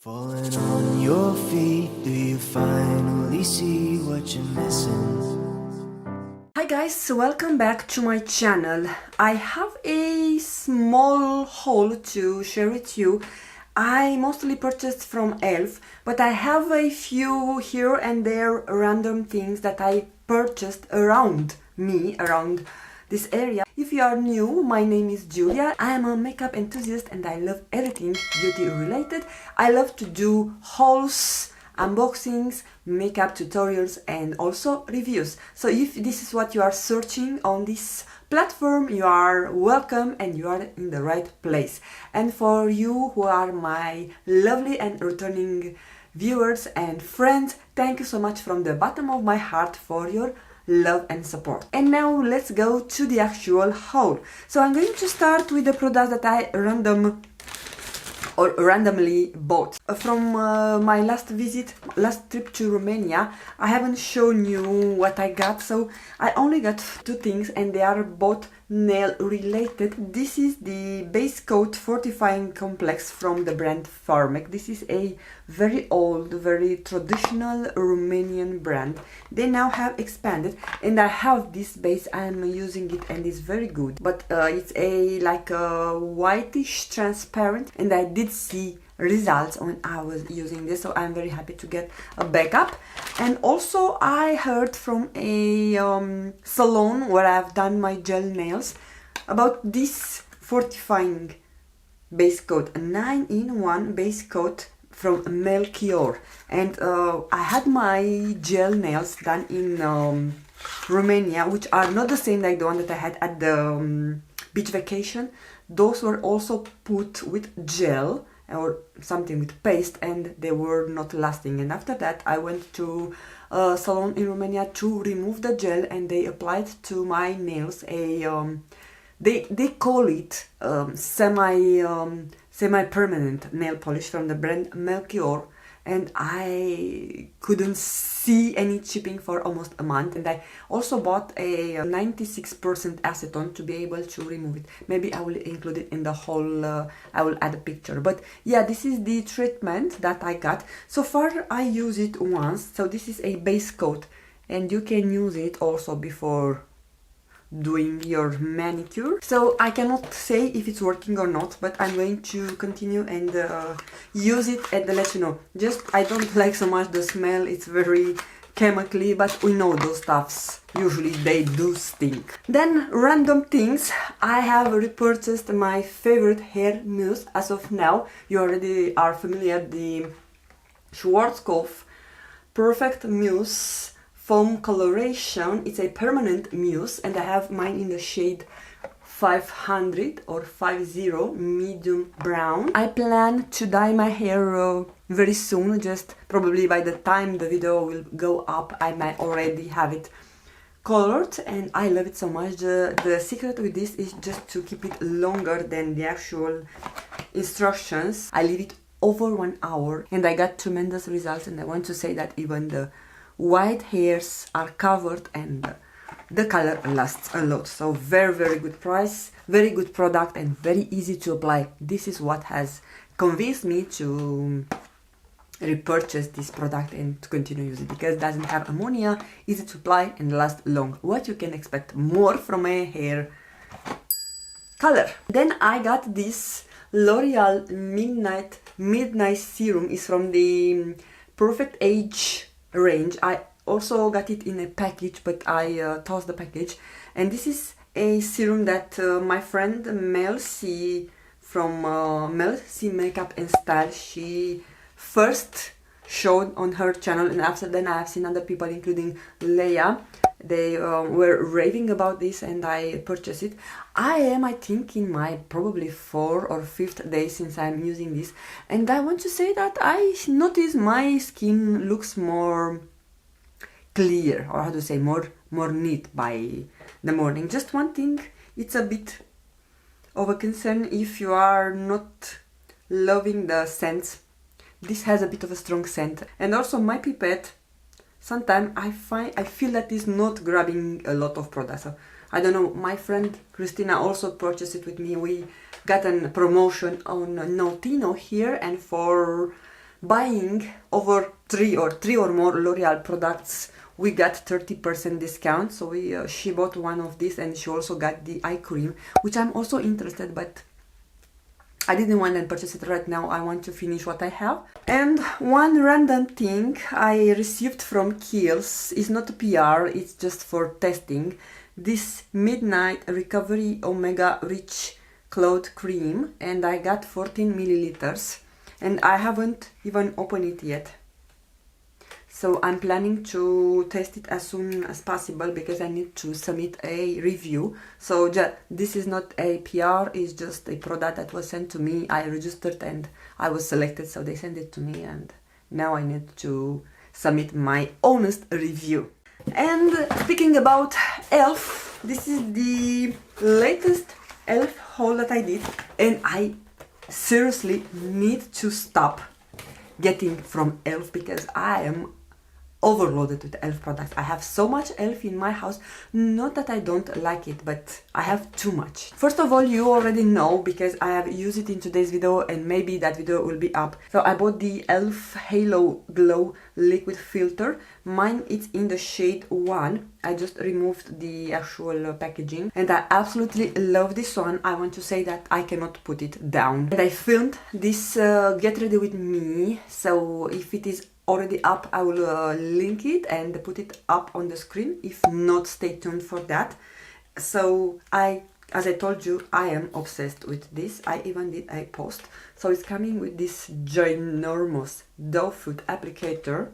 Falling on your feet, do you finally see what you're missing? Hi guys, welcome back to my channel. I have a small haul to share with you. I mostly purchased from Elf, but I have a few here and there random things that I purchased around this area. If you are new, my name is Julia. I am a makeup enthusiast and I love everything beauty related. I love to do hauls, unboxings, makeup tutorials and also reviews. So if this is what you are searching on this platform, you are welcome and you are in the right place. And for you who are my lovely and returning viewers and friends, thank you so much from the bottom of my heart for your love and support. And now let's go to the actual haul. So I'm going to start with the products that I randomly bought. From my last trip to Romania, I haven't shown you what I got, so I only got two things and they are both nail related. This is the base coat fortifying complex from the brand Farmec. This is a very old, very traditional Romanian brand. They now have expanded and I have this base. I am using it and it's very good, but it's like a whitish transparent, and I did see results when I was using this, so I'm very happy to get a backup. And also I heard from a salon where I've done my gel nails about this fortifying base coat, a 9-in-1 base coat from Melchior. And I had my gel nails done in Romania, which are not the same like the one that I had at the beach vacation. Those were also put with gel or something with paste and they were not lasting. And after that I went to a salon in Romania to remove the gel and they applied to my nails a they call it semi-permanent nail polish from the brand Melchior, and I couldn't see any chipping for almost a month. And I also bought a 96% acetone to be able to remove it. Maybe I will include it in the whole, I will add a picture. But yeah, this is the treatment that I got. So far I use it once, so this is a base coat and you can use it also before doing your manicure. So I cannot say if it's working or not, but I'm going to continue and use it and let you know. Just I don't like so much the smell, it's very chemically, but we know those stuffs usually they do stink. Then random things. I have repurchased my favorite hair mousse as of now. You already are familiar, the Schwarzkopf Perfect Mousse foam coloration. It's a permanent mousse and I have mine in the shade 500 or 50 medium brown. I plan to dye my hair very soon, just probably by the time the video will go up I might already have it colored, and I love it so much. The secret with this is just to keep it longer than the actual instructions. I leave it over 1 hour and I got tremendous results, and I want to say that even the white hairs are covered and the color lasts a lot. So very good price, very good product and very easy to apply. This is what has convinced me to repurchase this product and to continue using it, because it doesn't have ammonia, easy to apply and last long. What you can expect more from a hair color. Then I got this L'Oreal Midnight Serum. Is from the Perfect Age range. I also got it in a package, but I tossed the package. And this is a serum that my friend Mel C from Mel C Makeup and Style, she first showed on her channel, and after then I have seen other people including Leia. They were raving about this and I purchased it. I think in my probably 4th or 5th day since I'm using this, and I want to say that I notice my skin looks more clear, or how to say, more neat by the morning. Just one thing, it's a bit of a concern if you are not loving the scents. This has a bit of a strong scent, and also my pipette, sometimes I feel that it's not grabbing a lot of product. So I don't know, my friend Christina also purchased it with me. We got a promotion on Notino here, and for buying over three or more L'Oreal products, we got 30% discount. So she bought one of these, and she also got the eye cream, which I'm also interested, but I didn't want to purchase it right now. I want to finish what I have. And one random thing I received from Kiehl's is not a PR, it's just for testing. This Midnight Recovery Omega Rich Cloth Cream, and I got 14 milliliters, and I haven't even opened it yet. So I'm planning to test it as soon as possible because I need to submit a review. So this is not a PR, it's just a product that was sent to me. I registered and I was selected, so they sent it to me, and now I need to submit my honest review. And speaking about e.l.f., this is the latest e.l.f. haul that I did, and I seriously need to stop getting from e.l.f. because I am overloaded with e.l.f. products. I have so much e.l.f. in my house, not that I don't like it, but I have too much. First of all, you already know because I have used it in today's video, and maybe that video will be up. So I bought the e.l.f. Halo Glow Liquid Filter. Mine is in the shade 1. I just removed the actual packaging, and I absolutely love this one. I want to say that I cannot put it down. And I filmed this get ready with me, so if it is already up, I will link it and put it up on the screen. If not, stay tuned for that. So as I told you, I am obsessed with this. I even did a post. So it's coming with this ginormous doe foot applicator,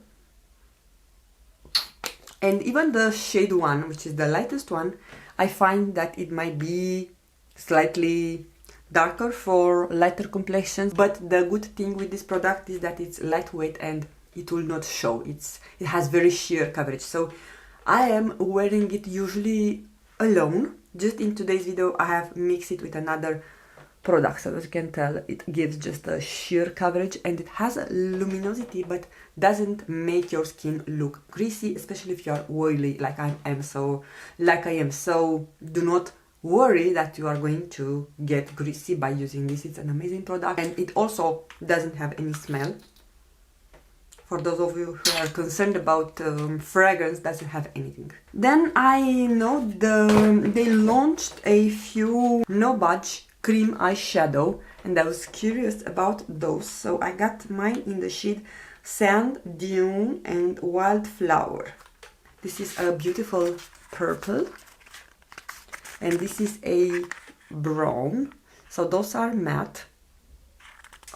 and even the shade 1, which is the lightest one, I find that it might be slightly darker for lighter complexions. But the good thing with this product is that it's lightweight and it will not show. It has very sheer coverage. So I am wearing it usually alone. Just in today's video I have mixed it with another product, so as you can tell it gives just a sheer coverage, and it has a luminosity but doesn't make your skin look greasy, especially if you are oily like I am. So do not worry that you are going to get greasy by using this. It's an amazing product, and it also doesn't have any smell. For those of you who are concerned about fragrance, doesn't have anything. Then I know they launched a few no budge cream eyeshadow, and I was curious about those. So I got mine in the shade Sand Dune and Wildflower. This is a beautiful purple, and this is a brown. So those are matte.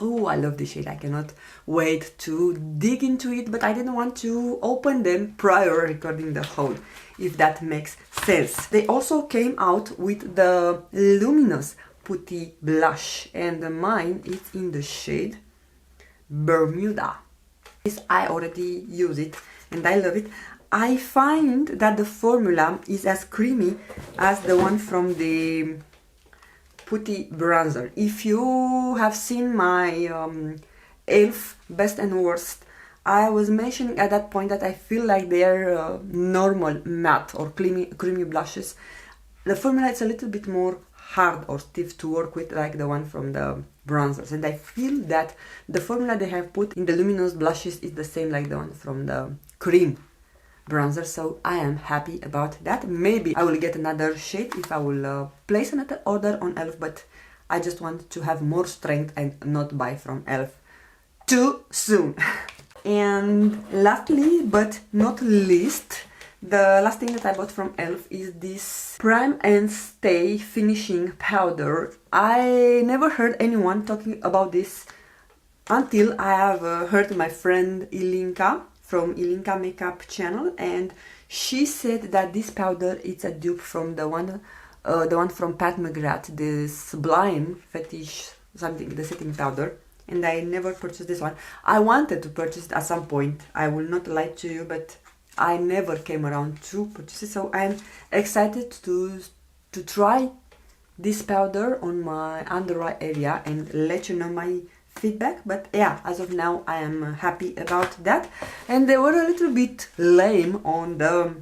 Oh, I love this shade. I cannot wait to dig into it, but I didn't want to open them prior recording the haul, if that makes sense. They also came out with the Luminous Putty blush, and mine is in the shade Bermuda. This I already use it and I love it. I find that the formula is as creamy as the one from the Putty bronzer. If you have seen my e.l.f. best and worst, I was mentioning at that point that I feel like they're normal matte or creamy blushes. The formula is a little bit more hard or stiff to work with, like the one from the bronzers, and I feel that the formula they have put in the Luminous blushes is the same like the one from the cream bronzer, so I am happy about that. Maybe I will get another shade if I will place another order on e.l.f., but I just want to have more strength and not buy from e.l.f. too soon. And lastly but not least, the last thing that I bought from e.l.f. is this Prime and Stay Finishing Powder. I never heard anyone talking about this until I have heard my friend Ilinka from Ilinka Makeup channel, and she said that this powder is a dupe from the one from Pat McGrath, the Sublime Fetish something, the setting powder, and I never purchased this one. I wanted to purchase it at some point, I will not lie to you, but I never came around to purchase it, so I'm excited to try this powder on my under eye area and let you know my feedback. But yeah, as of now I am happy about that. And they were a little bit lame on the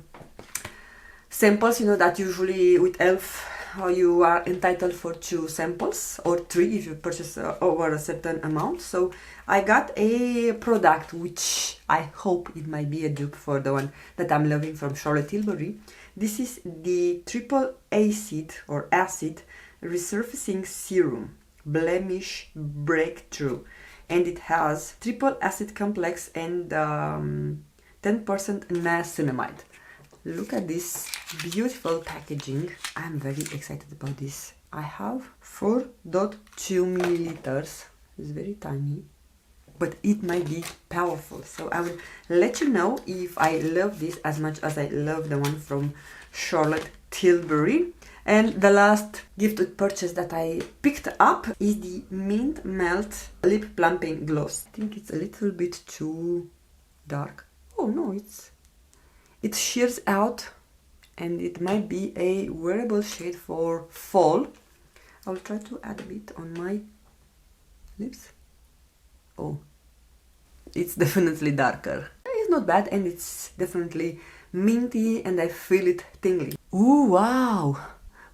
samples, you know that usually with e.l.f. you are entitled for 2 samples or 3 if you purchase over a certain amount. So I got a product which I hope it might be a dupe for the one that I'm loving from Charlotte Tilbury. This is the triple acid or acid resurfacing serum blemish breakthrough, and it has triple acid complex and 10% niacinamide. Look at this beautiful packaging. I'm very excited about this. I have 4.2 milliliters. It's very tiny, but it might be powerful. So I will let you know if I love this as much as I love the one from Charlotte Tilbury. And the last gifted purchase that I picked up is the Mint Melt Lip Plumping Gloss. I think it's a little bit too dark. Oh no, it shears out and it might be a wearable shade for fall. I'll try to add a bit on my lips. Oh, it's definitely darker. It's not bad, and it's definitely minty, and I feel it tingling. Ooh, wow!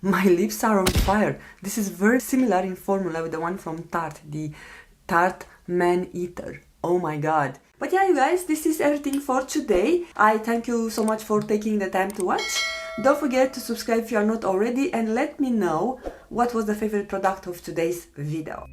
My lips are on fire. This is very similar in formula with the one from Tarte, the Tarte Man Eater. Oh my god. But yeah, you guys, this is everything for today. I thank you so much for taking the time to watch. Don't forget to subscribe if you are not already, and let me know what was the favorite product of today's video.